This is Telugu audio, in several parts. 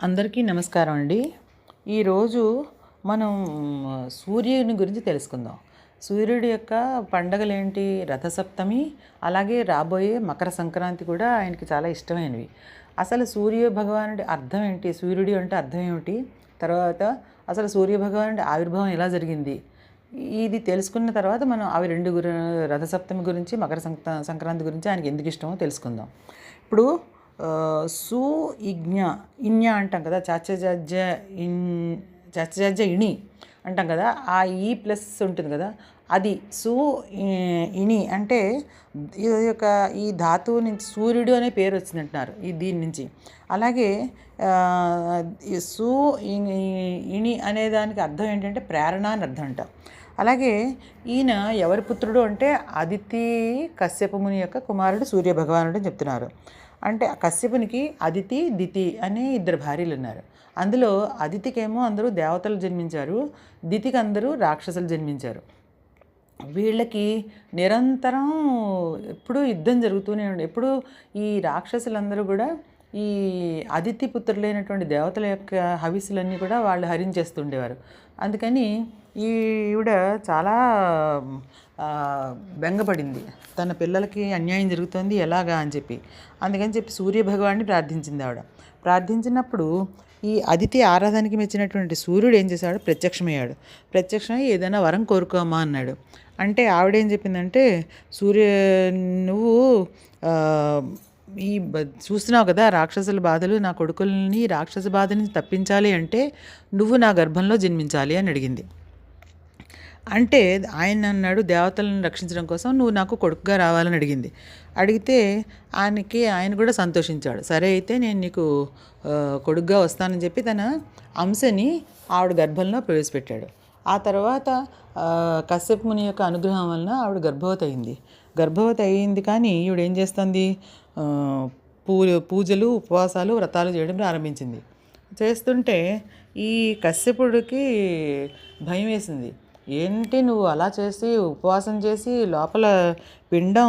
అందరికీ నమస్కారం అండి. ఈరోజు మనం సూర్యుని గురించి తెలుసుకుందాం. సూర్యుడి యొక్క పండగలేంటి? రథసప్తమి, అలాగే రాబోయే మకర సంక్రాంతి కూడా ఆయనకి చాలా ఇష్టమైనవి. అసలు సూర్య భగవానుడి అర్థం ఏంటి? సూర్యుడి అంటే అర్థం ఏమిటి? తర్వాత అసలు సూర్య భగవానుడి ఆవిర్భావం ఎలా జరిగింది? ఇది తెలుసుకున్న తర్వాత మనం అవి రెండు రథసప్తమి గురించి, మకర సంక్రాంతి గురించి ఆయనకి ఎందుకు ఇష్టమో తెలుసుకుందాం. ఇప్పుడు సు ఇజ్ఞ ఇజ్ఞ అంటాం కదా, చచ్చజ ఇణి అంటాం కదా, ఆ ఈ ప్లస్ ఉంటుంది కదా, అది సు ఇణి అంటే ఈ యొక్క ఈ ధాతువు నుంచి సూర్యుడు అనే పేరు వచ్చిందంటున్నారు దీని నుంచి. అలాగే ఈ సు ఇణి అనే దానికి అర్థం ఏంటంటే ప్రేరణ అని అర్థం అంట. అలాగే ఈయన ఎవరి పుత్రుడు అంటే అదితి కశ్యప ముని యొక్క కుమారుడు సూర్యభగవానుడు అని చెప్తున్నారు. అంటే కశ్యపునికి అదితి దితి అనే ఇద్దరు భార్యలు ఉన్నారు. అందులో అదితికేమో అందరూ దేవతలు జన్మించారు, దితికి అందరూ రాక్షసులు జన్మించారు. వీళ్ళకి నిరంతరం ఎప్పుడూ యుద్ధం జరుగుతూనే ఉండే. ఎప్పుడు ఈ రాక్షసులందరూ కూడా ఈ అదితి పుత్రులైనటువంటి దేవతల యొక్క హవిస్సులన్నీ కూడా వాళ్ళు హరించేస్తుండేవారు. అందుకని ఈవిడ చాలా బెంగపడింది, తన పిల్లలకి అన్యాయం జరుగుతుంది ఎలాగా అని చెప్పి. అందుకని చెప్పి సూర్యభగవాన్ని ప్రార్థించింది ఆవిడ. ప్రార్థించినప్పుడు ఈ అదితి ఆరాధనకి మెచ్చినటువంటి సూర్యుడు ఏం చేశాడు? ప్రత్యక్షమై ఏదైనా వరం కోరుకోమా అన్నాడు. అంటే ఆవిడేం చెప్పిందంటే, నువ్వు చూస్తున్నావు కదా రాక్షసుల బాధలు, నా కొడుకుల్ని రాక్షస బాధ నుంచి తప్పించాలి అంటే నువ్వు నా గర్భంలో జన్మించాలి అని అడిగింది. అంటే ఆయన అన్నాడు, దేవతలను రక్షించడం కోసం నువ్వు నాకు కొడుకుగా రావాలని అడిగింది. అడిగితే ఆయన కూడా సంతోషించాడు. సరే అయితే నేను నీకు కొడుకుగా వస్తానని చెప్పి తన అంశని ఆవిడ గర్భంలో ప్రవేశపెట్టాడు. ఆ తర్వాత కశ్యప ముని యొక్క అనుగ్రహం వలన ఆవిడ గర్భవతి అయింది. కానీ ఈవిడ ఏం చేస్తుంది? పూజలు, ఉపవాసాలు, వ్రతాలు చేయడం ప్రారంభించింది. చేస్తుంటే ఈ కశ్యపుడికి భయం వేసింది. ఏంటి నువ్వు అలా చేసి ఉపవాసం చేసి లోపల పిండం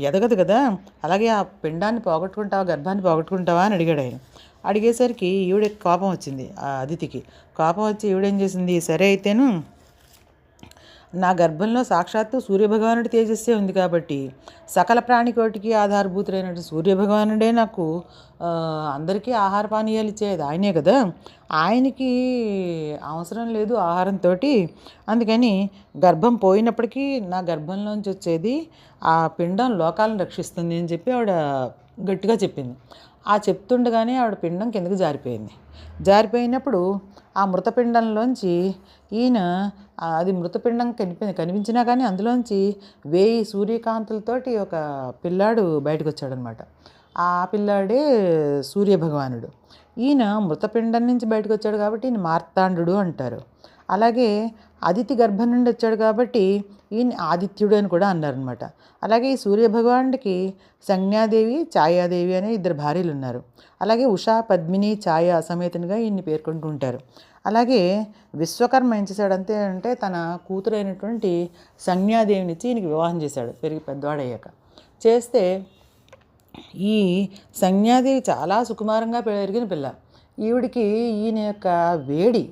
ఎదగదు కదా, అలాగే ఆ పిండాన్ని పోగొట్టుకుంటావా, గర్భాన్ని పోగొట్టుకుంటావా అని అడిగాడు ఆయన. అడిగేసరికి ఈవిడకి కోపం వచ్చింది. ఆ అదితికి కోపం వచ్చి ఈవిడేం చేసింది, సరే అయితేను నా గర్భంలో సాక్షాత్తు సూర్యభగవానుడి తేజస్సే ఉంది కాబట్టి సకల ప్రాణికోటికి ఆధారభూతులైనటువంటి సూర్యభగవానుడే నాకు అందరికీ ఆహార పానీయాలు ఇచ్చేది ఆయనే కదా, ఆయనకి అవసరం లేదు ఆహారంతో, అందుకని గర్భం పోయినప్పటికీ నా గర్భంలోంచి వచ్చేది ఆ పిండం లోకాలను రక్షిస్తుంది అని చెప్పి ఆవిడ గట్టిగా చెప్పింది. ఆ చెప్తుండగానే ఆవిడ పిండం కిందకి జారిపోయినప్పుడు ఆ మృతపిండంలోంచి ఈయన అది మృతపిండం కనిపించినా కానీ అందులోంచి 1000 సూర్యకాంతులతోటి ఒక పిల్లాడు బయటకు వచ్చాడనమాట. ఆ పిల్లాడే సూర్యభగవానుడు. ఈయన మృతపిండం నుంచి బయటకు వచ్చాడు కాబట్టి ఈయన మార్తాండు అంటారు. అలాగే అదితి గర్భం నుండి వచ్చాడు కాబట్టి ఈయన ఆదిత్యుడు అని కూడా అన్నారనమాట. అలాగే ఈ సూర్యభగవానుడికి సంజ్ఞాదేవి, ఛాయాదేవి అనే ఇద్దరు భార్యలు ఉన్నారు. అలాగే ఉషా, పద్మిని, ఛాయ సమేతనిగా ఈయన్ని పేర్కొంటూ ఉంటారు. అలాగే విశ్వకర్మ ఏం చేశాడంతే అంటే తన కూతురైనటువంటి సంజ్ఞాదేవినిచ్చి ఈయనకి వివాహం చేశాడు పెద్దవాడయ్యాక. చేస్తే ఈ సంజ్ఞాదేవి చాలా సుకుమారంగా పెరిగిన పిల్ల. ఈవిడికి ఈయన యొక్క వేడి,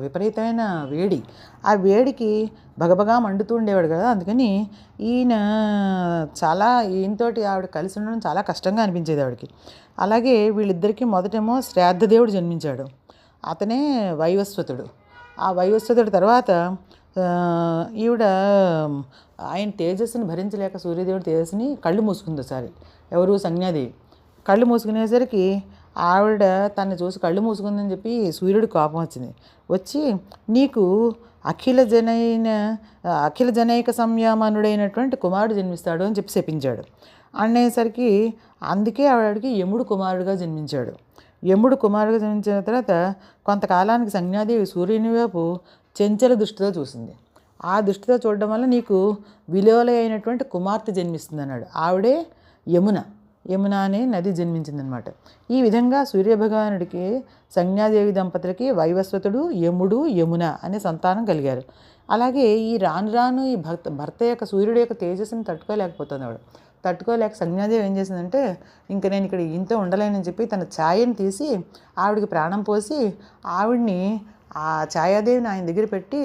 విపరీతమైన వేడి, ఆ వేడికి భగభగా మండుతూ ఉండేవాడు కదా, అందుకని ఈయనతోటి ఆవిడ కలిసి ఉండడం చాలా కష్టంగా అనిపించేది ఆవిడకి. అలాగే వీళ్ళిద్దరికీ మొదటేమో శ్రాద్ధదేవుడు జన్మించాడు, అతనే వైవస్వతుడు. ఆ వైవస్వతుడి తర్వాత ఈవిడ ఆయన తేజస్సుని భరించలేక సూర్యదేవుడి తేజస్సుని కళ్ళు మూసుకుంది ఒకసారి. ఎవరు? సంజ్ఞాదేవి. కళ్ళు మూసుకునేసరికి ఆవిడ తను చూసి కళ్ళు మూసుకుందని చెప్పి సూర్యుడి కోపం వచ్చి నీకు అఖిల జనైక సంయమనుడైనటువంటి కుమారుడు జన్మిస్తాడు అని చెప్పి శపించాడు. అనేసరికి అందుకే ఆవిడకి యముడు కుమారుడుగా జన్మించాడు. యముడు కుమారుడుగా జన్మించిన తర్వాత కొంతకాలానికి సంజ్ఞాదేవి సూర్యుని వైపు చెంచల దృష్టితో చూసింది. ఆ దృష్టితో చూడడం వల్ల నీకు విలోల అయినటువంటి కుమార్తె జన్మిస్తుంది అన్నాడు. ఆవిడే యమున అనే నది జన్మించిందనమాట. ఈ విధంగా సూర్యభగవానుడికి సంజ్ఞాదేవి దంపతులకి వైవస్వతుడు, యముడు, యమున అనే సంతానం కలిగారు. అలాగే ఈ రాను ఈ భర్త యొక్క సూర్యుడి యొక్క తేజస్సుని తట్టుకోలేకపోతుంది ఆవిడ. తట్టుకోలేక సంజ్ఞాదేవి ఏం చేసిందంటే ఇంక నేను ఇక్కడ ఈయనతో ఉండలేనని చెప్పి తన ఛాయని తీసి ఆవిడికి ప్రాణం పోసి ఆవిడ్ని ఆ ఛాయాదేవిని ఆయన దగ్గర పెట్టి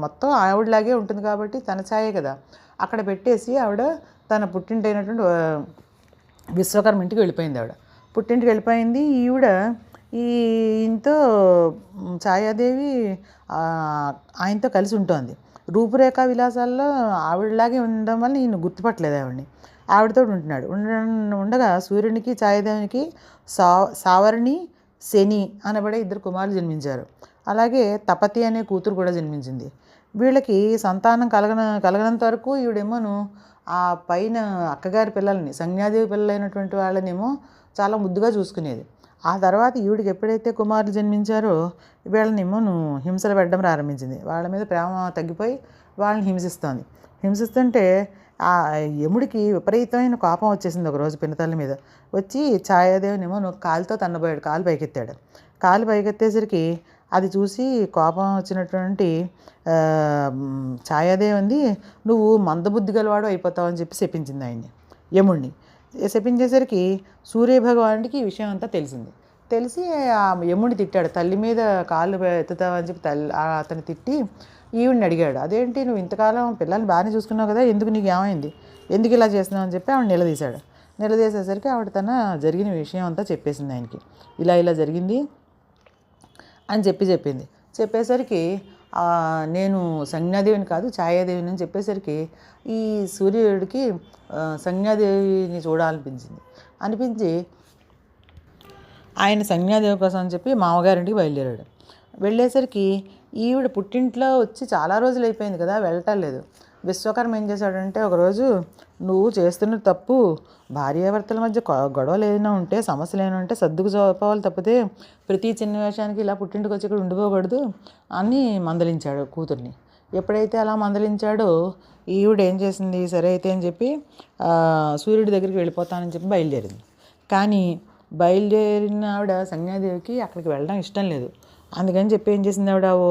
మొత్తం ఆవిడలాగే ఉంటుంది కాబట్టి తన ఛాయే కదా, అక్కడ పెట్టేసి ఆవిడ తన పుట్టింటి అయినటువంటి విశ్వకర్మ ఇంటికి వెళ్ళిపోయింది. ఆవిడ పుట్టింటికి వెళ్ళిపోయింది. ఈయనతో ఛాయాదేవి ఆయనతో కలిసి ఉంటుంది. రూపురేఖ విలాసాల్లో ఆవిడలాగే ఉండడం వల్ల ఈయన గుర్తుపట్టలేదు ఆవిడని. ఆవిడతో ఉంటున్నాడు. ఉండగా సూర్యునికి ఛాయాదేవికి సావర్ణి శని అనబడే 2 కుమారులు జన్మించారు. అలాగే తపతి అనే కూతురు కూడా జన్మించింది. వీళ్ళకి సంతానం కలగనంత వరకు ఈవిడేమోను ఆ పైన అక్కగారి పిల్లల్ని, సంజ్ఞాదేవి పిల్లలైనటువంటి వాళ్ళనేమో చాలా ముద్దుగా చూసుకునేది. ఆ తర్వాత ఈవిడికి ఎప్పుడైతే కుమారులు జన్మించారో వీళ్ళనేమోను హింసలు పెట్టడం ప్రారంభించింది. వాళ్ళ మీద ప్రేమ తగ్గిపోయి వాళ్ళని హింసిస్తుంటే ఆ యముడికి విపరీతమైన కోపం వచ్చేసింది. ఒకరోజు పినతల్లి మీద వచ్చి ఛాయాదేవినేమో కాలుతో తన్నబోయాడు. కాలు పైకెత్తాడు. కాలు పైకెత్తేసరికి అది చూసి కోపం వచ్చినటువంటి ఛాయాదేవి అంది, నువ్వు మందబుద్ధి గలవాడు అయిపోతావు అని చెప్పి శపించింది ఆయన్ని, యముడిని. శపించేసరికి సూర్యభగవానుడికి ఈ విషయం అంతా తెలిసి ఆ యముడిని తిట్టాడు. తల్లి మీద కాళ్ళు ఎత్తుతావని చెప్పి అతను తిట్టి ఈవిడిని అడిగాడు, అదేంటి నువ్వు ఇంతకాలం పిల్లల్ని బాగానే చూసుకున్నావు కదా, ఎందుకు నీకు ఏమైంది, ఎందుకు ఇలా చేస్తున్నావు అని చెప్పి ఆవిడ నిలదీసేసరికి ఆవిడ తన జరిగిన విషయం అంతా చెప్పేసింది ఆయనకి. ఇలా జరిగింది అని చెప్పింది. చెప్పేసరికి నేను సంజ్ఞాదేవిని కాదు ఛాయాదేవిని అని చెప్పేసరికి ఈ సూర్యుడికి సంజ్ఞాదేవిని అనిపించి ఆయన సంజ్ఞాదేవి కోసం అని చెప్పి మామగారింటికి బయలుదేరాడు. వెళ్ళేసరికి ఈవిడ పుట్టింట్లో వచ్చి చాలా రోజులు అయిపోయింది కదా, వెళ్ళటం లేదు. విశ్వకర్మ ఏం చేశాడంటే ఒకరోజు, నువ్వు చేస్తున్న తప్పు, భార్యాభర్తల మధ్య గొడవలు ఏదైనా ఉంటే, సమస్యలు ఏమైనా ఉంటే సర్దుకు చూపాలి తప్పితే ప్రతి చిన్న విషయానికి ఇలా పుట్టింటికి వచ్చి ఇక్కడ ఉండిపోకూడదు అని మందలించాడు కూతుర్ని. ఎప్పుడైతే అలా మందలించాడో ఈవిడ ఏం చేసింది, సరే అయితే అని చెప్పి సూర్యుడి దగ్గరికి వెళ్ళిపోతానని చెప్పి బయలుదేరింది. కానీ బయలుదేరిన ఆవిడ సంజ్ఞాదేవికి అక్కడికి వెళ్ళడం ఇష్టం లేదు. అందుకని చెప్పి ఏం చేసింది ఆవిడ, ఓ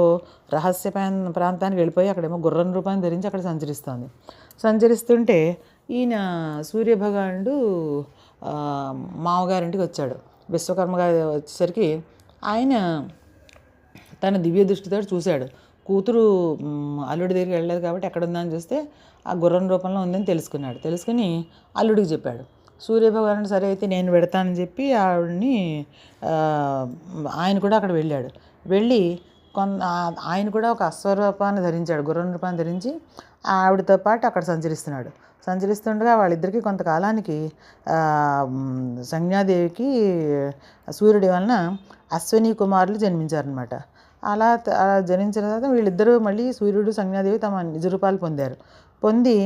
రహస్య ప్రాంతానికి వెళ్ళిపోయి అక్కడేమో గుర్రం రూపాన్ని ధరించి అక్కడ సంచరిస్తుంటే ఈయన సూర్యభగవానుడు మామగారింటికి వచ్చాడు. విశ్వకర్మ గారు వచ్చేసరికి ఆయన తన దివ్య దృష్టితో చూశాడు. కూతురు అల్లుడి దగ్గరికి వెళ్ళలేదు కాబట్టి ఎక్కడుందని చూస్తే ఆ గుర్రం రూపంలో ఉందని తెలుసుకుని అల్లుడికి చెప్పాడు. సూర్యభగవానుడు సరే అయితే నేను పెడతానని చెప్పి ఆవిడని ఆయన కూడా అక్కడ వెళ్ళి ఆయన కూడా ఒక అశ్వరూపాన్ని ధరించాడు, గుర్రం రూపాన్ని ధరించి ఆవిడతో పాటు అక్కడ సంచరిస్తుండగా వాళ్ళిద్దరికీ కొంతకాలానికి సంజ్ఞాదేవికి సూర్యుడి వలన అశ్విని కుమారులు జన్మించారనమాట. అలా జన్మించిన తర్వాత వీళ్ళిద్దరూ మళ్ళీ సూర్యుడు సంజ్ఞాదేవి తమ నిజ రూపాలు పొంది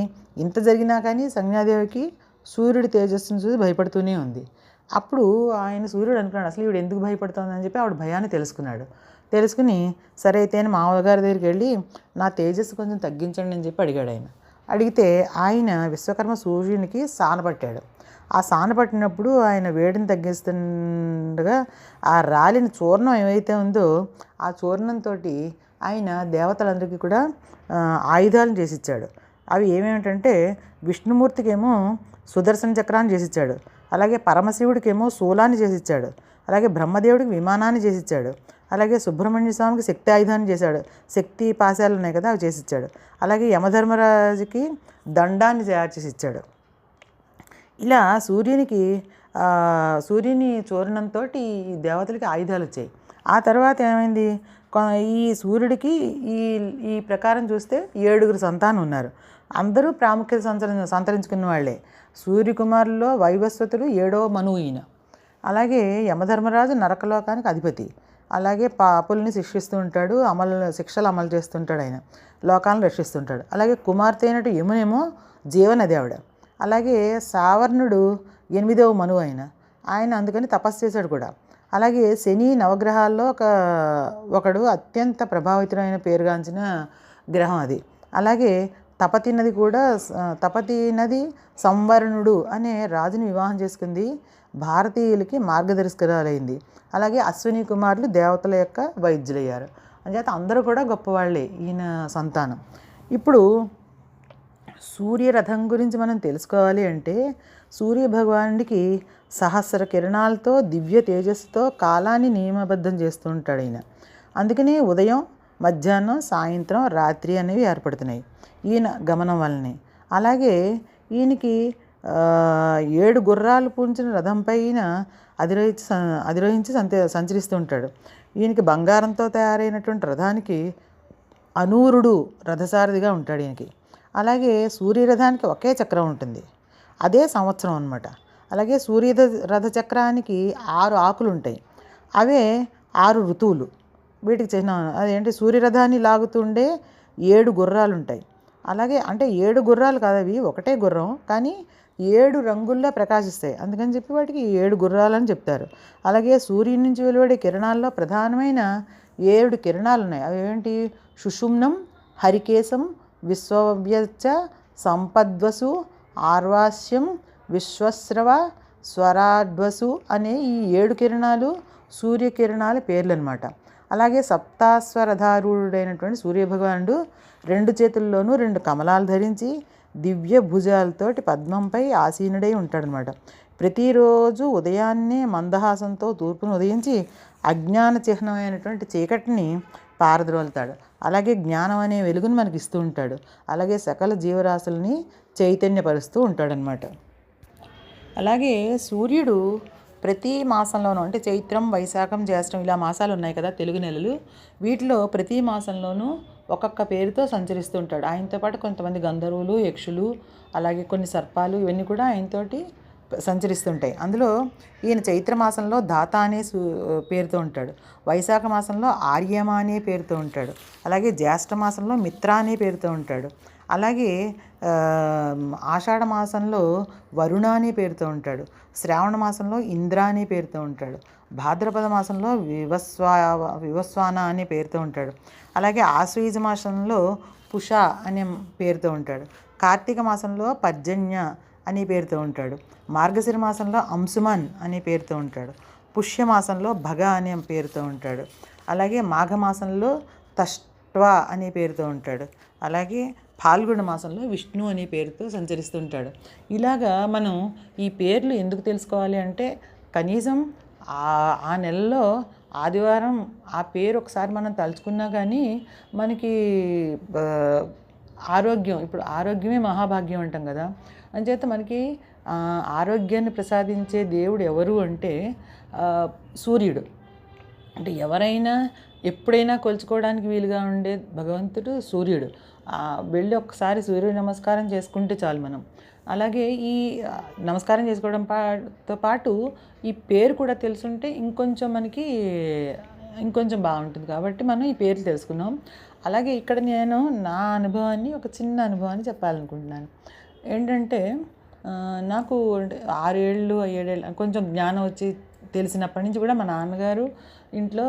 ఇంత జరిగినా కానీ సంజ్ఞాదేవికి సూర్యుడి తేజస్సును చూసి భయపడుతూనే ఉంది. అప్పుడు ఆయన సూర్యుడు అనుకున్నాడు, అసలు ఈవిడ ఎందుకు భయపడుతుందని చెప్పి ఆవిడ భయాన్ని తెలుసుకుని సరే అయితే అని మామగారి దగ్గరికి వెళ్ళి నా తేజస్సు కొంచెం తగ్గించండి అని చెప్పి అడిగితే ఆయన విశ్వకర్మ సూర్యునికి సానపట్టాడు. ఆ సానపట్టినప్పుడు ఆయన వేడిని తగ్గిస్తుండగా ఆ రాలిన చూర్ణం ఏమైతే ఉందో ఆ చూర్ణంతో ఆయన దేవతలందరికీ కూడా ఆయుధాలను చేసిచ్చాడు. అవి ఏమేమిటంటే విష్ణుమూర్తికేమో సుదర్శన చక్రాన్ని చేసిచ్చాడు, అలాగే పరమశివుడికేమో శూలాన్ని చేసిచ్చాడు, అలాగే బ్రహ్మదేవుడికి విమానాన్ని చేసిచ్చాడు, అలాగే సుబ్రహ్మణ్య స్వామికి శక్తి ఆయుధాన్ని చేశాడు, శక్తి పాశాలు ఉన్నాయి కదా అవి చేసిచ్చాడు, అలాగే యమధర్మరాజుకి దండాన్ని తయారు చేసి ఇచ్చాడు. ఇలా సూర్యుని చూర్ణంతో ఈ దేవతలకి ఆయుధాలు వచ్చాయి. ఆ తర్వాత ఏమైంది, ఈ సూర్యుడికి ఈ ప్రకారం చూస్తే 7 సంతానం ఉన్నారు. అందరూ ప్రాముఖ్యత సంతరించుకున్న వాళ్ళే. సూర్యకుమారుల్లో వైవస్వతుడు 7వ మనువు ఈయన. అలాగే యమధర్మరాజు నరకలోకానికి అధిపతి. అలాగే పాపుల్ని శిక్షిస్తూ ఉంటాడు, శిక్షలు అమలు చేస్తుంటాడు, ఆయన లోకాలను రక్షిస్తుంటాడు. అలాగే కుమార్తె అయినట్టు యమునేమో జీవనది ఆవిడ. అలాగే సావర్ణుడు 8వ మనువు ఆయన అందుకని తపస్సు చేశాడు కూడా. అలాగే శని నవగ్రహాల్లో ఒకడు అత్యంత ప్రభావితమైన పేరుగాంచిన గ్రహం అది. అలాగే తపతి నది సంవరణుడు అనే రాజుని వివాహం చేసుకుంది, భారతీయులకి మార్గదర్శకురాలైంది. అలాగే అశ్విని కుమారులు దేవతల యొక్క వైద్యులయ్యారు. అంచేత అందరూ కూడా గొప్పవాళ్ళే ఈయన సంతానం. ఇప్పుడు సూర్యరథం గురించి మనం తెలుసుకోవాలి అంటే సూర్యభగవానుడికి సహస్ర కిరణాలతో దివ్య తేజస్సుతో కాలాన్ని నియమబద్ధం చేస్తూ ఉంటాడు ఈయన. అందుకని ఉదయం, మధ్యాహ్నం, సాయంత్రం, రాత్రి అనేవి ఏర్పడుతున్నాయి ఈయన గమనం వల్లనే. అలాగే ఈయనకి 7 గుర్రాలు పూంచిన రథంపై ఈయన అధిరోహించి సంచరిస్తూ ఉంటాడు. ఈయనకి బంగారంతో తయారైనటువంటి రథానికి అనూరుడు రథసారథిగా ఉంటాడు ఈయనకి. అలాగే సూర్యరథానికి ఒకే చక్రం ఉంటుంది, అదే సంవత్సరం అన్నమాట. అలాగే రథ చక్రానికి 6 ఆకులు ఉంటాయి, అవే 6 ఋతువులు. వీటికి చిహ్నం అదేంటి, సూర్యరథాన్ని లాగుతుండే 7 గుర్రాలు ఉంటాయి. అలాగే అంటే 7 గుర్రాలు కాదు, అవి ఒకటే గుర్రం కానీ 7 రంగుల్లో ప్రకాశిస్తాయి, అందుకని చెప్పి వాటికి 7 గుర్రాలు అని చెప్తారు. అలాగే సూర్యుని నుంచి వెలువడే కిరణాల్లో ప్రధానమైన 7 కిరణాలు ఉన్నాయి. అవి ఏంటి, సుషుమ్నం, హరికేశం, విశ్వవ్యచ, సంపద్వసు, ఆర్వాస్యం, విశ్వస్రవ, స్వరాడ్వసు అనే ఈ 7 కిరణాలు సూర్యకిరణాల పేర్లు అనమాట. అలాగే సప్తాశ్వరధారుడైనటువంటి సూర్యభగవానుడు 2 చేతుల్లోనూ 2 కమలాలు ధరించి దివ్య భుజాలతోటి పద్మంపై ఆసీనుడై ఉంటాడనమాట. ప్రతిరోజు ఉదయాన్నే మందహాసంతో తూర్పును ఉదయించి అజ్ఞాన చిహ్నమైనటువంటి చీకటిని పారద్రోలుతాడు. అలాగే జ్ఞానం అనే వెలుగును మనకి ఇస్తూ ఉంటాడు. అలాగే సకల జీవరాశుల్ని చైతన్యపరుస్తూ ఉంటాడనమాట. అలాగే సూర్యుడు ప్రతి మాసంలోనూ, అంటే చైత్రం, వైశాఖం, జ్యేష్ఠం ఇలా మాసాలు ఉన్నాయి కదా తెలుగు నెలలు, వీటిలో ప్రతి మాసంలోనూ ఒక్కొక్క పేరుతో సంచరిస్తూ ఉంటాడు. ఆయనతో పాటు కొంతమంది గంధర్వులు, యక్షులు, అలాగే కొన్ని సర్పాలు ఇవన్నీ కూడా ఆయనతోటి సంచరిస్తుంటాయి. అందులో ఈయన చైత్ర మాసంలో దాత అనే పేరుతో ఉంటాడు, వైశాఖ మాసంలో ఆర్యమ అనే పేరుతో ఉంటాడు, అలాగే జ్యేష్ఠ మాసంలో మిత్ర అనే పేరుతో ఉంటాడు, అలాగే ఆషాఢ మాసంలో వరుణ అనే పేరుతో ఉంటాడు, శ్రావణ మాసంలో ఇంద్ర అనే పేరుతో ఉంటాడు, భాద్రపద మాసంలో వివస్వాన అనే పేరుతో ఉంటాడు, అలాగే ఆశ్వీజ మాసంలో పుష అనే పేరుతో ఉంటాడు, కార్తీక మాసంలో పర్జన్య అనే పేరుతో ఉంటాడు, మార్గశిర మాసంలో అంశుమన్ అనే పేరుతో ఉంటాడు, పుష్యమాసంలో భగ అనే పేరుతో ఉంటాడు, అలాగే మాఘమాసంలో తష్ట్వ అనే పేరుతో ఉంటాడు, అలాగే ఫాల్గుణ మాసంలో విష్ణు అనే పేరుతో సంచరిస్తుంటాడు. ఇలాగా మనం ఈ పేర్లు ఎందుకు తెలుసుకోవాలి అంటే కనీసం ఆ నెలలో ఆదివారం ఆ పేరు ఒకసారి మనం తలుచుకున్నా కానీ మనకి ఆరోగ్యం, ఇప్పుడు ఆరోగ్యమే మహాభాగ్యం అంటాం కదా, అంచేత మనకి ఆరోగ్యాన్ని ప్రసాదించే దేవుడు ఎవరు అంటే సూర్యుడు. అంటే ఎవరైనా ఎప్పుడైనా కొలుచుకోవడానికి వీలుగా ఉండే భగవంతుడు సూర్యుడు. వెళ్ళి సూర్యుడు నమస్కారం చేసుకుంటే చాలు మనం. అలాగే ఈ నమస్కారం చేసుకోవడంతో పాటు ఈ పేరు కూడా తెలుసుంటే ఇంకొంచెం బాగుంటుంది. కాబట్టి మనం ఈ పేర్లు తెలుసుకున్నాం. అలాగే ఇక్కడ నేను నా అనుభవాన్ని, ఒక చిన్న అనుభవాన్ని చెప్పాలనుకుంటున్నాను. ఏంటంటే నాకు 6 ఏళ్ళు 7 ఏళ్ళు కొంచెం జ్ఞానం వచ్చి తెలిసినప్పటి నుంచి కూడా మా నాన్నగారు ఇంట్లో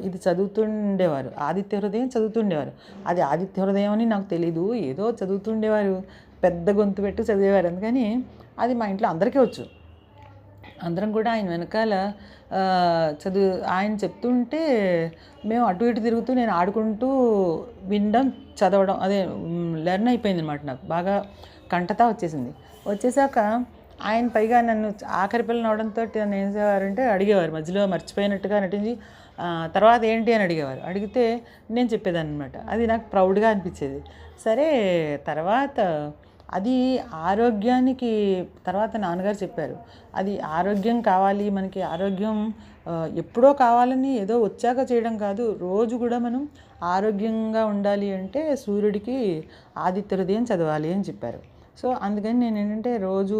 ఇది చదువుతుండేవారు, ఆదిత్య హృదయం చదువుతుండేవారు. అది ఆదిత్య హృదయం అని నాకు తెలీదు, ఏదో చదువుతుండేవారు, పెద్ద గొంతు పెట్టి చదివేవారు. అందుకని అది మా ఇంట్లో అందరికీ వచ్చు. అందరం కూడా ఆయన వెనకాల ఆయన చెప్తుంటే మేము అటు ఇటు తిరుగుతూ, నేను ఆడుకుంటూ వినడం, చదవడం అదే లెర్న్ అయిపోయింది అనమాట. నాకు బాగా కంఠతా వచ్చేసాక ఆయన పైగా నన్ను ఆఖరి పిల్లని అవడంతో నన్ను ఏం చేసేవారంటే అడిగేవారు, మధ్యలో మర్చిపోయినట్టుగా నటించి తర్వాత ఏంటి అని అడిగేవారు. అడిగితే నేను చెప్పేదాన్ని అనమాట. అది నాకు ప్రౌడ్గా అనిపించేది. సరే, తర్వాత అది ఆరోగ్యానికి తర్వాత నాన్నగారు చెప్పారు, అది ఆరోగ్యం కావాలి మనకి, ఆరోగ్యం ఎప్పుడో కావాలని ఏదో వచ్చాక చేయడం కాదు, రోజు కూడా మనం ఆరోగ్యంగా ఉండాలి అంటే సూర్యుడికి ఆదిత్య హృదయం చదవాలి అని చెప్పారు. సో అందుకని నేను ఏంటంటే రోజు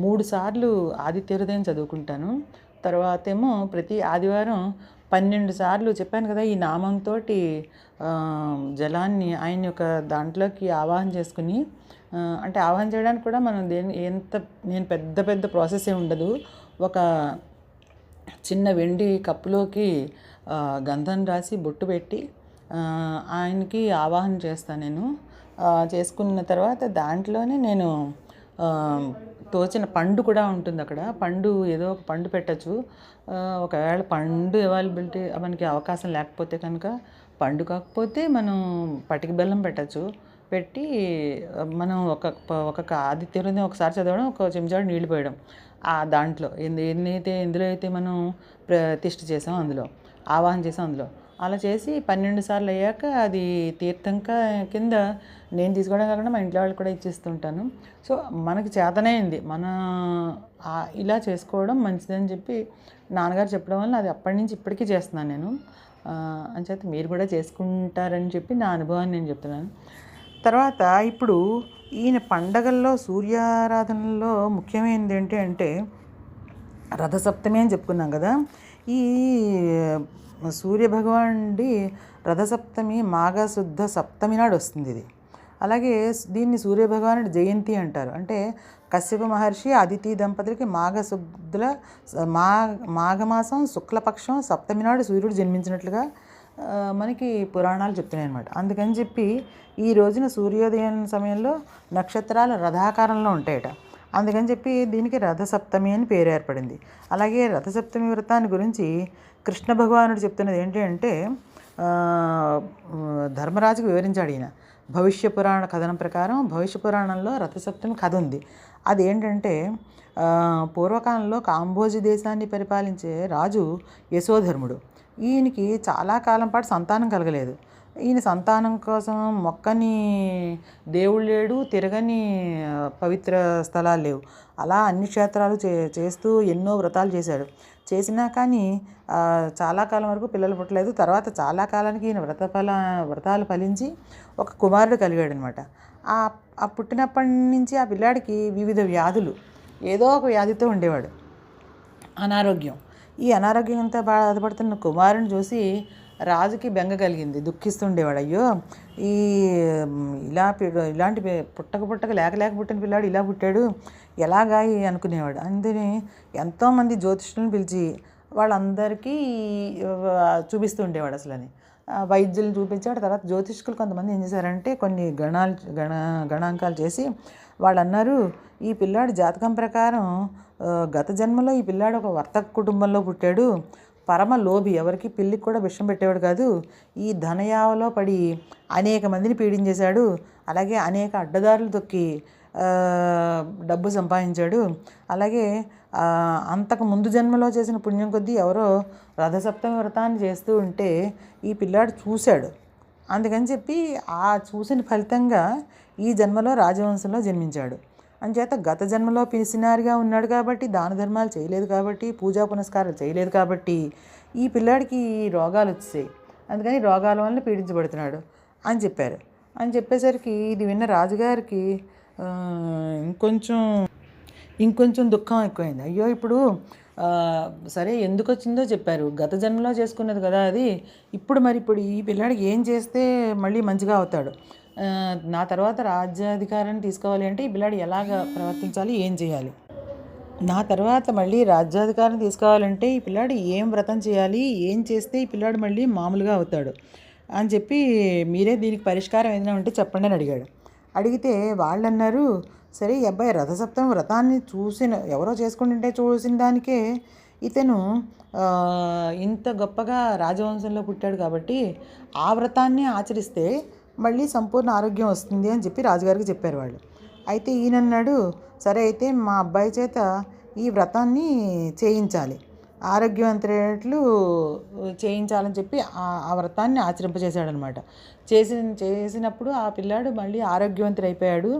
3 సార్లు ఆదిత్య హృదయం చదువుకుంటాను. తర్వాత ఏమో ప్రతి ఆదివారం 12 సార్లు చెప్పాను కదా, ఈ నామంతో జలాన్ని ఆయన యొక్క దాంట్లోకి ఆవాహన చేసుకుని, అంటే ఆవాహన చేయడానికి కూడా మనం నేను పెద్ద ప్రాసెస్ ఏమి ఉండదు. ఒక చిన్న వెండి కప్పులోకి గంధం రాసి బొట్టు పెట్టి ఆయనకి ఆవాహన చేస్తాను నేను. చేసుకున్న తర్వాత దాంట్లోనే నేను తోచిన పండు కూడా ఉంటుంది అక్కడ. పండు ఏదో ఒక పండు పెట్టచ్చు. ఒకవేళ పండు అవైలబిలిటీ మనకి అవకాశం లేకపోతే కనుక, పండు కాకపోతే మనం పటిక బెల్లం పెట్టచ్చు. పెట్టి మనం ఒక ఆదిత్య హృదయం ఒకసారి చదవడం, ఒక చెంచాడు నీళ్లు పోయడం దాంట్లో ఎందులో అయితే మనం ప్రతిష్ఠ చేసాం అందులో, ఆవాహన చేసాం అందులో, అలా చేసి 12 సార్లు అయ్యాక అది తీర్థంగా కింద నేను తీసుకోవడం కాకుండా మా ఇంట్లో వాళ్ళకి కూడా ఇచ్చేస్తుంటాను. సో మనకి చేతనైంది ఇలా చేసుకోవడం మంచిదని చెప్పి నాన్నగారు చెప్పడం వల్ల అది అప్పటి నుంచి ఇప్పటికీ చేస్తున్నాను నేను. అంచేత మీరు కూడా చేసుకుంటారని చెప్పి నా అనుభవాన్ని నేను చెప్తున్నాను. తర్వాత ఇప్పుడు ఈయన పండగల్లో సూర్యారాధనలో ముఖ్యమైనది ఏంటి అంటే రథసప్తమి అని చెప్పుకున్నాం కదా. ఈ సూర్యభగవానుడి రథసప్తమి మాఘశుద్ధ సప్తమి నాడు వస్తుంది ఇది. అలాగే దీన్ని సూర్యభగవానుడి జయంతి అంటారు. అంటే కశ్యప మహర్షి అదితి దంపతులకి మాఘమాసం శుక్లపక్షం సప్తమి నాడు సూర్యుడు జన్మించినట్లుగా మనకి పురాణాలు చెప్తున్నాయి అన్నమాట. అందుకని చెప్పి ఈ రోజున సూర్యోదయం సమయంలో నక్షత్రాలు రథాకారంలో ఉంటాయట. అందుకని చెప్పి దీనికి రథసప్తమి అని పేరు ఏర్పడింది. అలాగే రథసప్తమి వ్రతాన్ని గురించి కృష్ణ భగవానుడు చెప్తున్నది ఏంటి అంటే ధర్మరాజుకు వివరించాడు ఈయన. భవిష్య పురాణ కథనం ప్రకారం భవిష్య పురాణంలో రథసప్తమి కథ ఉంది. అది ఏంటంటే పూర్వకాలంలో కాంబోజి దేశాన్ని పరిపాలించే రాజు యశోధర్ముడు. ఈయనకి చాలా కాలం పాటు సంతానం కలగలేదు. ఈయన సంతానం కోసం మొక్కని దేవుడు లేడు, తిరగని పవిత్ర స్థలాలు లేవు. అలా అన్ని క్షేత్రాలు చేస్తూ ఎన్నో వ్రతాలు చేసినా కానీ చాలా కాలం వరకు పిల్లలు పుట్టలేదు. తర్వాత చాలా కాలానికి ఈయన వ్రతాలు ఫలించి ఒక కుమారుడు కలిగాడు అనమాట. ఆ పుట్టినప్పటి నుంచి ఆ పిల్లాడికి వివిధ వ్యాధులు, ఏదో ఒక వ్యాధితో ఉండేవాడు, అనారోగ్యం. ఈ అనారోగ్యంతో బాధపడుతున్న కుమారుని చూసి రాజుకి బెంగ కలిగింది, దుఃఖిస్తుండేవాడు. అయ్యో ఇలాంటి పుట్టక లేక పుట్టిన పిల్లాడు ఇలా పుట్టాడు, ఎలాగా అనుకునేవాడు. అందుకని ఎంతోమంది జ్యోతిష్యులను పిలిచి వాళ్ళందరికీ చూపిస్తూ ఉండేవాడు. అసలని వైద్యులను చూపించాడు. తర్వాత జ్యోతిష్కులు కొంతమంది ఏం చేశారంటే కొన్ని గణాంకాలు చేసి వాళ్ళు అన్నారు, ఈ పిల్లాడు జాతకం ప్రకారం గత జన్మలో ఈ పిల్లాడు ఒక వర్తక కుటుంబంలో పుట్టాడు, పరమ లోభి, ఎవరికి పిల్లికి కూడా విషం పెట్టేవాడు కాదు, ఈ ధనయావలో పడి అనేక మందిని పీడించేశాడు, అలాగే అనేక అడ్డదారులు తొక్కి డబ్బు సంపాదించాడు. అలాగే అంతకు ముందు జన్మలో చేసిన పుణ్యం కొద్దీ ఎవరో రథసప్తమి వ్రతాన్ని చేస్తూ ఉంటే ఈ పిల్లాడు చూశాడు. అందుకని చెప్పి ఆ చూసిన ఫలితంగా ఈ జన్మలో రాజవంశంలో జన్మించాడు. అంచేత గత జన్మలో పిసినారిగా ఉన్నాడు కాబట్టి, దాన ధర్మాలు చేయలేదు కాబట్టి, పూజా పునస్కారాలు చేయలేదు కాబట్టి ఈ పిల్లాడికి రోగాలు వచ్చాయి. అందుకని రోగాల వల్ల పీడించబడుతున్నాడు అని చెప్పారు. అని చెప్పేసరికి ఇది విన్న రాజుగారికి ఇంకొంచెం దుఃఖం ఎక్కువైంది. అయ్యో ఇప్పుడు సరే ఎందుకు వచ్చిందో చెప్పారు, గత జన్మలో చేసుకున్నది కదా అది, ఇప్పుడు ఈ పిల్లాడికి ఏం చేస్తే మళ్ళీ మంచిగా అవుతాడు, నా తర్వాత రాజ్యాధికారాన్ని తీసుకోవాలి అంటే ఈ పిల్లాడు ఎలాగ ప్రవర్తించాలి, ఏం చేయాలి, నా తర్వాత మళ్ళీ రాజ్యాధికారం తీసుకోవాలంటే ఈ పిల్లాడు ఏం వ్రతం చేయాలి, ఏం చేస్తే ఈ పిల్లాడు మళ్ళీ మామూలుగా అవుతాడు అని చెప్పి మీరే దీనికి పరిష్కారం ఏదైనా ఉంటే చెప్పండి అని అడిగాడు. అడిగితే వాళ్ళు అన్నారు, సరే ఈ అబ్బాయి రథసప్తమి వ్రతాన్ని ఎవరో చేసుకుంటుంటే చూసిన దానికే ఇతను ఇంత గొప్పగా రాజవంశంలో పుట్టాడు కాబట్టి ఆ వ్రతాన్ని ఆచరిస్తే మళ్ళీ సంపూర్ణ ఆరోగ్యం వస్తుంది అని చెప్పి రాజుగారికి చెప్పారు వాళ్ళు. అయితే ఈయనన్నాడు, సరే అయితే మా అబ్బాయి చేత ఈ వ్రతాన్ని చేయించాలి, ఆరోగ్యవంతులు చేయించాలని చెప్పి ఆ వ్రతాన్ని ఆచరింపజేశాడనమాట. చేసినప్పుడు ఆ పిల్లాడు మళ్ళీ ఆరోగ్యవంతుడైపోయాడు.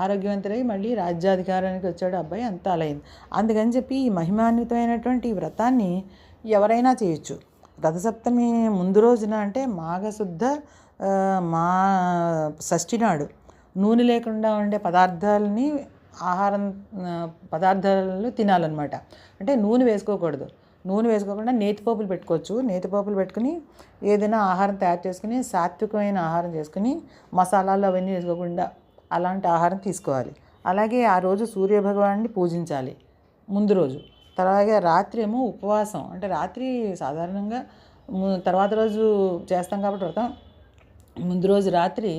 ఆరోగ్యవంతుడై మళ్ళీ రాజ్యాధికారానికి వచ్చాడు అబ్బాయి. అంతా అలా అయింది. అందుకని చెప్పి ఈ మహిమాన్వితమైనటువంటి ఈ వ్రతాన్ని ఎవరైనా చేయొచ్చు. రథసప్తమి ముందు రోజున అంటే మాఘశుద్ధ షష్ఠి నాడు నూనె లేకుండా ఉండే పదార్థాలు తినాలన్నమాట. అంటే నూనె వేసుకోకూడదు. నూనె వేసుకోకుండా నేతిపోపులు పెట్టుకోవచ్చు. నేతిపోపులు పెట్టుకుని ఏదైనా ఆహారం తయారు చేసుకుని సాత్వికమైన ఆహారం చేసుకుని మసాలాలు అవన్నీ వేసుకోకుండా అలాంటి ఆహారం తీసుకోవాలి. అలాగే ఆ రోజు సూర్యభగవాన్ని పూజించాలి ముందు రోజు. తర్వాత రాత్రి ఏమో ఉపవాసం, అంటే రాత్రి సాధారణంగా తర్వాత రోజు చేస్తాం కాబట్టి వ్రతం, ముందు రోజు రాత్రి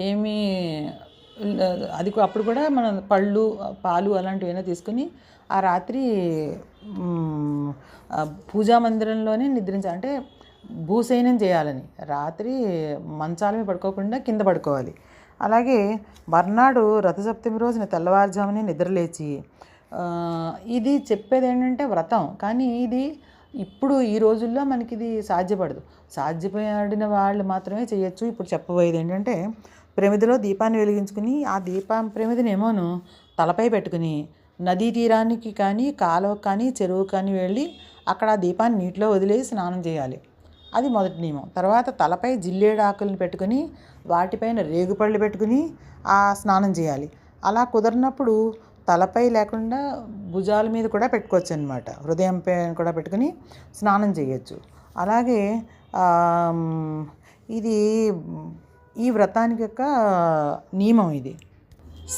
ఏమీ అప్పుడు కూడా మనం పళ్ళు పాలు అలాంటివి ఏమైనా తీసుకుని ఆ రాత్రి పూజా మందిరంలోనే నిద్రించాలి. అంటే భూశయనం చేయాలని, రాత్రి మంచాల మీద పడుకోకుండా కింద పడుకోవాలి. అలాగే మర్నాడు రథసప్తమి రోజున తెల్లవారుజామునే నిద్రలేచి, ఇది చెప్పేది ఏంటంటే వ్రతం, కానీ ఇది ఇప్పుడు ఈ రోజుల్లో మనకి ఇది సాధ్యపడదు. సాధ్యపడిన వాళ్ళు మాత్రమే చేయొచ్చు. ఇప్పుడు చెప్పబోయేది ఏంటంటే, ప్రమిదలో దీపాన్ని వెలిగించుకుని ఆ ప్రమిదనేమోను తలపై పెట్టుకుని నదీ తీరానికి కానీ, కాలువకు కానీ, చెరువు కానీ వెళ్ళి అక్కడ ఆ దీపాన్ని నీటిలో వదిలేసి స్నానం చేయాలి. అది మొదటి నియమం. తర్వాత తలపై జిల్లేడు ఆకులను పెట్టుకుని వాటిపైన రేగుపళ్ళు పెట్టుకుని ఆ స్నానం చేయాలి. అలా కుదరినప్పుడు తలపై లేకుండా భుజాల మీద కూడా పెట్టుకోవచ్చు అనమాట. హృదయం పైన కూడా పెట్టుకుని స్నానం చేయొచ్చు. అలాగే ఇది ఈ వ్రతానికి యొక్క నియమం ఇది.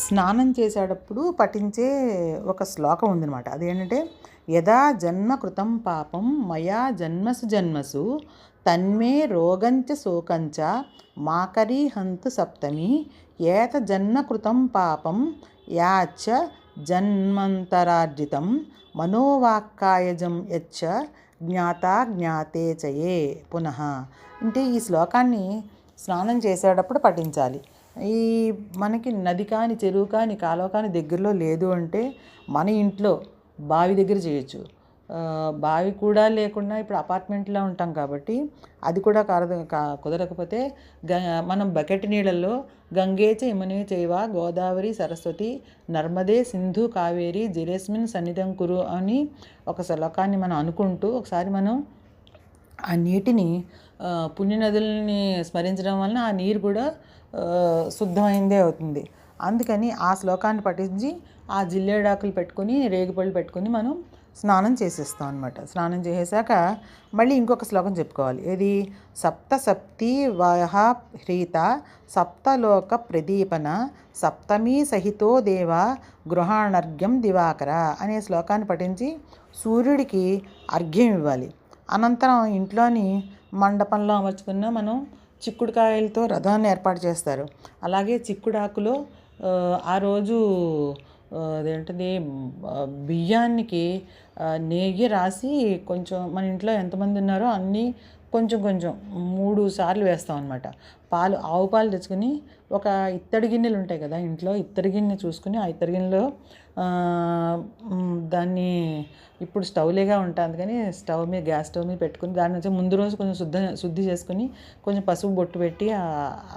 స్నానం చేసేటప్పుడు పఠించే ఒక శ్లోకం ఉందన్నమాట. అదేంటంటే, యదా జన్మ కృతం పాపం మయా జన్మసు జన్మసు తన్మే రోగంచ శోకంచ మాకరీ హంతు సప్తమి ఏత జన్మ కృతం పాపం యాచ జన్మంతరార్జితం మనోవాక్కాయజం యచ్చ జ్ఞాత జ్ఞాతే చయే పునః. అంటే ఈ శ్లోకాన్ని స్నానం చేసేటప్పుడు పఠించాలి. ఈ మనకి నది కానీ, చెరువు కానీ, కాలువ కానీ దగ్గరలో లేదు అంటే మన ఇంట్లో బావి దగ్గర చేయొచ్చు. బావి కూడా లేకుండా ఇప్పుడు అపార్ట్మెంట్లో ఉంటాం కాబట్టి అది కూడా కుదరకపోతే మనం బకెట్ నీళ్ళల్లో గంగేచ యమునే చైవ గోదావరి సరస్వతి నర్మదే సింధు కావేరి జలేస్మిన్ సన్నిధం కురు అని ఒక శ్లోకాన్ని మనం అనుకుంటూ ఒకసారి మనం ఆ నీటిని పుణ్యనదుల్ని స్మరించడం వలన ఆ నీరు కూడా శుద్ధమైందే అవుతుంది. అందుకని ఆ శ్లోకాన్ని పఠించి ఆ జిల్లేడాకులు పెట్టుకొని రేగుపళ్ళు పెట్టుకొని మనం స్నానం చేసేస్తాం అనమాట. స్నానం చేసాక మళ్ళీ ఇంకొక శ్లోకం చెప్పుకోవాలి. ఏది? సప్త సప్తి వహ హ్రీత సప్తలోక ప్రదీపన సప్తమీ సహితో దేవ గృహాణర్ఘ్యం దివాకర అనే శ్లోకాన్ని పఠించి సూర్యుడికి అర్ఘ్యం ఇవ్వాలి. అనంతరం ఇంట్లోని మండపంలో అమర్చుకున్న మనం చిక్కుడుకాయలతో రథాన్ని ఏర్పాటు చేస్తారు. అలాగే చిక్కుడాకులో ఆ రోజు అదేంటిది బియ్యానికి నెయ్యి రాసి కొంచెం మన ఇంట్లో ఎంతమంది ఉన్నారో అన్నీ కొంచెం కొంచెం 3 సార్లు వేస్తాం అనమాట. ఆవు పాలు తెచ్చుకుని ఒక ఇత్తడి గిన్నెలు ఉంటాయి కదా ఇంట్లో, ఇత్తడి గిన్నె చూసుకుని ఆ ఇత్తడి గిన్నెలో దాన్ని ఇప్పుడు స్టవ్లేగా ఉంటుంది కానీ గ్యాస్ స్టవ్ మీద పెట్టుకుని దాని నుంచి ముందు రోజు కొంచెం శుద్ధి చేసుకుని కొంచెం పసుపు బొట్టు పెట్టి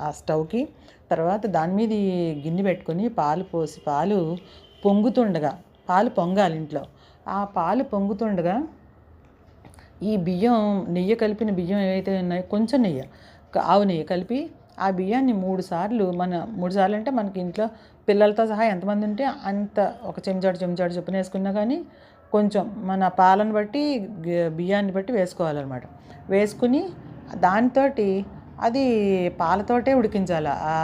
ఆ స్టవ్కి తర్వాత దాని మీద ఈ గిన్నె పెట్టుకొని పాలు పోసి పాలు పొంగాలి ఇంట్లో. ఆ పాలు పొంగుతుండగా ఈ బియ్యం నెయ్యి కలిపిన బియ్యం ఏవైతే ఉన్నాయో కొంచెం ఆవు నెయ్యి కలిపి ఆ బియ్యాన్ని 3 సార్లు 3 సార్లు అంటే మనకి ఇంట్లో పిల్లలతో సహా ఎంతమంది ఉంటే అంత ఒక చెంచాడు చొప్పున వేసుకున్నా కానీ కొంచెం మన పాలను బట్టి బియ్యాన్ని బట్టి వేసుకోవాలన్నమాట. వేసుకుని దాంతో అది పాలతోటే ఉడికించాలి ఆ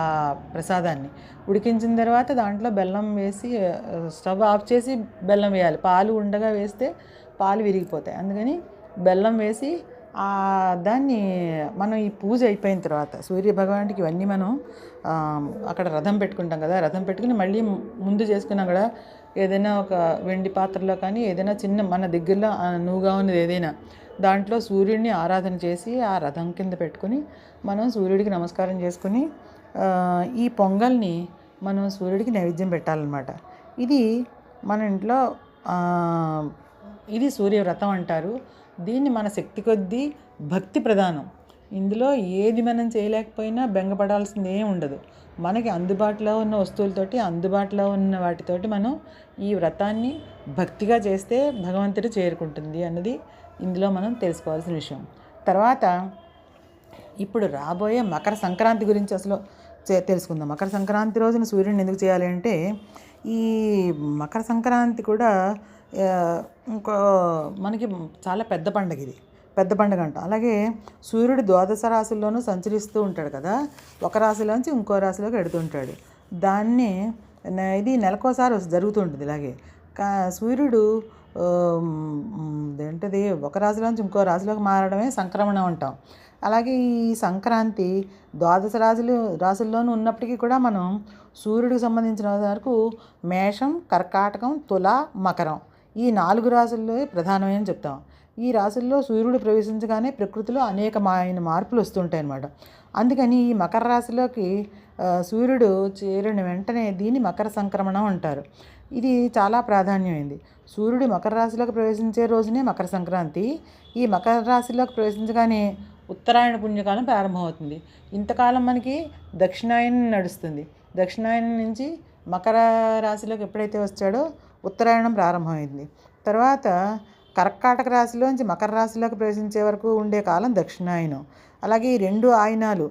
ప్రసాదాన్ని. ఉడికించిన తర్వాత దాంట్లో బెల్లం వేసి స్టవ్ ఆఫ్ చేసి బెల్లం వేయాలి. పాలు ఉండగా వేస్తే పాలు విరిగిపోతాయి. అందుకని బెల్లం వేసి దాన్ని మనం ఈ పూజ అయిపోయిన తర్వాత సూర్యభగవానుడికి ఇవన్నీ మనం అక్కడ రథం పెట్టుకుంటాం కదా, రథం పెట్టుకుని మళ్ళీ ముందు చేసుకున్నాం కదా ఏదైనా ఒక వెండి పాత్రలో కానీ ఏదైనా చిన్న మన దగ్గరలో నువ్వుగా ఉన్నది ఏదైనా దాంట్లో సూర్యుడిని ఆరాధన చేసి ఆ రథం కింద పెట్టుకుని మనం సూర్యుడికి నమస్కారం చేసుకుని ఈ పొంగల్ని మనం సూర్యుడికి నైవేద్యం పెట్టాలన్నమాట. ఇది మన ఇంట్లో ఇది సూర్యవ్రతం అంటారు. దీన్ని మన శక్తి కొద్దీ భక్తి ప్రధానం. ఇందులో ఏది మనం చేయలేకపోయినా బెంగపడాల్సింది ఏం ఉండదు. మనకి అందుబాటులో ఉన్న వస్తువులతోటి అందుబాటులో ఉన్న వాటితోటి మనం ఈ వ్రతాన్ని భక్తిగా చేస్తే భగవంతుడు చేరుకుంటుంది అన్నది ఇందులో మనం తెలుసుకోవాల్సిన విషయం. తర్వాత ఇప్పుడు రాబోయే మకర సంక్రాంతి గురించి అసలు తెలుసుకుందాం. మకర సంక్రాంతి రోజున సూర్యుడిని ఎందుకు చేయాలి అంటే ఈ మకర సంక్రాంతి కూడా ఇంకో మనకి చాలా పెద్ద పండుగ, ఇది పెద్ద పండుగ అంట. అలాగే సూర్యుడు 12 రాశుల్లోనూ సంచరిస్తూ ఉంటాడు కదా, ఒక రాశిలోంచి ఇంకో రాశిలోకి వెడుతుంటాడు. దాన్ని ఇది నెలకోసారి జరుగుతుంటుంది. ఇలాగే సూర్యుడు ఏంటది ఒక రాశిలోంచి ఇంకో రాశిలోకి మారడమే సంక్రమణం అంటాం. అలాగే ఈ సంక్రాంతి 12 రాశుల్లోనూ ఉన్నప్పటికీ కూడా మనం సూర్యుడికి సంబంధించిన వరకు మేషం, కర్కాటకం, తుల, మకరం ఈ 4 రాశుల్లో ప్రధానమైన చెప్తాం. ఈ రాశుల్లో సూర్యుడు ప్రవేశించగానే ప్రకృతిలో అనేకమైన మార్పులు వస్తుంటాయి అన్నమాట. అందుకని ఈ మకర రాశిలోకి సూర్యుడు చేరిన వెంటనే దీన్ని మకర సంక్రమణం అంటారు. ఇది చాలా ప్రాధాన్యమైంది. సూర్యుడు మకర రాశిలోకి ప్రవేశించే రోజునే మకర సంక్రాంతి. ఈ మకర రాశిలోకి ప్రవేశించగానే ఉత్తరాయణ పుణ్యకాలం ప్రారంభమవుతుంది. ఇంతకాలం మనకి దక్షిణాయనం నడుస్తుంది. దక్షిణాయనం నుంచి మకర రాశిలోకి ఎప్పుడైతే వచ్చాడో ఉత్తరాయణం ప్రారంభమైంది. తర్వాత కర్కాటక రాశిలోంచి మకర రాశిలోకి ప్రవేశించే వరకు ఉండే కాలం దక్షిణాయనం. అలాగే ఈ రెండు ఆయనాలు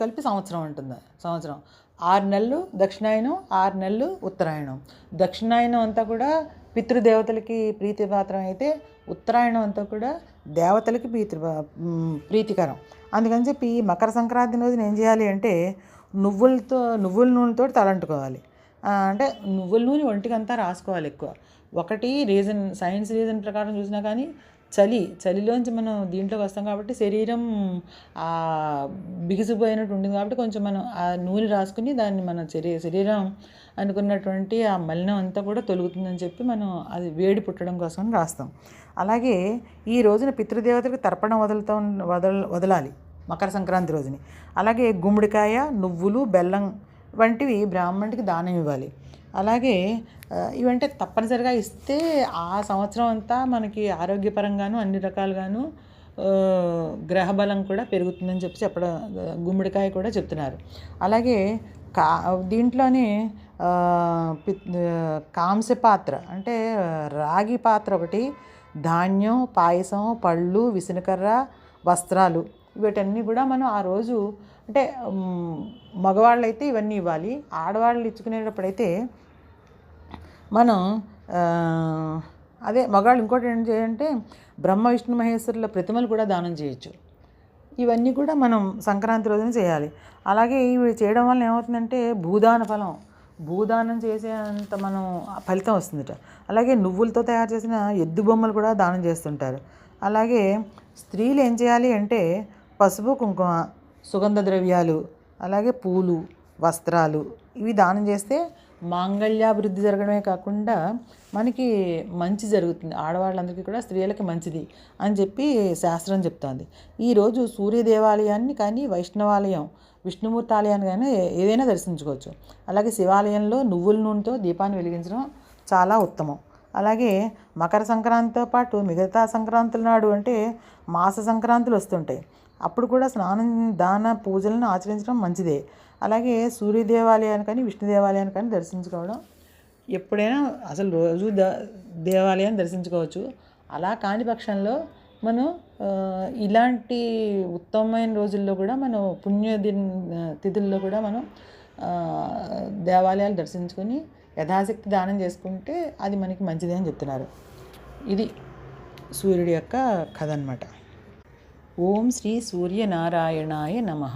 కలిపి సంవత్సరం ఉంటుంది. సంవత్సరం 6 నెలలు దక్షిణాయనం, 6 నెలలు ఉత్తరాయణం. దక్షిణాయనం అంతా కూడా పితృదేవతలకి ప్రీతిపాత్రం అయితే ఉత్తరాయణం అంతా కూడా దేవతలకి ప్రీతికరం. అందుకని చెప్పి మకర సంక్రాంతి రోజున ఏం చేయాలి అంటే నువ్వుల నూనెతో తలంటుకోవాలి. అంటే నువ్వుల నూనె ఒంటికంతా రాసుకోవాలి ఎక్కువ. ఒకటి సైన్స్ రీజన్ ప్రకారం చూసినా కానీ చలిలోంచి మనం దీంట్లోకి వస్తాం కాబట్టి శరీరం బిగుసిపోయినట్టు ఉంటుంది కాబట్టి కొంచెం మనం ఆ నూనె రాసుకుని దాన్ని మన శరీరం అనుకున్నటువంటి ఆ మలినం అంతా కూడా తొలుగుతుందని చెప్పి మనం అది వేడి పుట్టడం కోసం రాస్తాం. అలాగే ఈ రోజున పితృదేవతలకు తర్పణం వదలాలి మకర సంక్రాంతి రోజుని. అలాగే గుమ్మడికాయ, నువ్వులు, బెల్లం వంటివి బ్రాహ్మణుడికి దానం ఇవ్వాలి. అలాగే ఇవంటే తప్పనిసరిగా ఇస్తే ఆ సంవత్సరం అంతా మనకి ఆరోగ్యపరంగాను అన్ని రకాలుగాను గ్రహబలం కూడా పెరుగుతుందని చెప్పడం గుమ్మడికాయ కూడా చెప్తున్నారు. అలాగే దీంట్లోనే కాంస్య పాత్ర అంటే రాగి పాత్ర ఒకటి, ధాన్యం, పాయసం, పళ్ళు, విసనకర్ర, వస్త్రాలు వీటన్నీ కూడా మనం ఆ రోజు అంటే మగవాళ్ళు అయితే ఇవన్నీ ఇవ్వాలి. ఆడవాళ్ళు ఇచ్చుకునేటప్పుడైతే మనం మగవాళ్ళు ఇంకోటి ఏం చేయాలంటే బ్రహ్మ విష్ణు మహేశ్వరుల ప్రతిమలు కూడా దానం చేయొచ్చు. ఇవన్నీ కూడా మనం సంక్రాంతి రోజున చేయాలి. అలాగే ఇవి చేయడం వల్ల ఏమవుతుందంటే భూదానం చేసేంత మనం ఫలితం వస్తుందట. అలాగే నువ్వులతో తయారు చేసిన ఎద్దు బొమ్మలు కూడా దానం చేస్తుంటారు. అలాగే స్త్రీలు ఏం చేయాలి అంటే పసుపు, కుంకుమ, సుగంధ ద్రవ్యాలు, అలాగే పూలు, వస్త్రాలు ఇవి దానం చేస్తే మాంగళ్యాభివృద్ధి జరగడమే కాకుండా మనకి మంచి జరుగుతుంది. ఆడవాళ్ళందరికీ కూడా స్త్రీలకి మంచిది అని చెప్పి శాస్త్రం చెప్తోంది. ఈరోజు సూర్య దేవాలయాన్ని కానీ, వైష్ణవాలయం, విష్ణుమూర్తి ఆలయాన్ని కానీ ఏదైనా దర్శించుకోవచ్చు. అలాగే శివాలయంలో నువ్వుల నూనెతో దీపాన్ని వెలిగించడం చాలా ఉత్తమం. అలాగే మకర సంక్రాంతితో పాటు మిగతా సంక్రాంతుల నాడు అంటే మాస సంక్రాంతులు వస్తుంటాయి. అప్పుడు కూడా స్నానం, దాన, పూజలను ఆచరించడం మంచిదే. అలాగే సూర్య దేవాలయాన్ని కానీ, విష్ణు దేవాలయాన్ని కానీ దర్శించుకోవడం ఎప్పుడైనా అసలు రోజు దేవాలయాన్ని దర్శించుకోవచ్చు. అలా కాని పక్షంలో మనం ఇలాంటి ఉత్తమమైన రోజుల్లో కూడా మనం తిథుల్లో కూడా మనం దేవాలయాలు దర్శించుకొని యథాశక్తి దానం చేసుకుంటే అది మనకి మంచిదే అని చెప్తున్నారు. ఇది సూర్యుడి యొక్క కథ అన్నమాట. ఓం శ్రీ సూర్యనారాయణాయ నమః.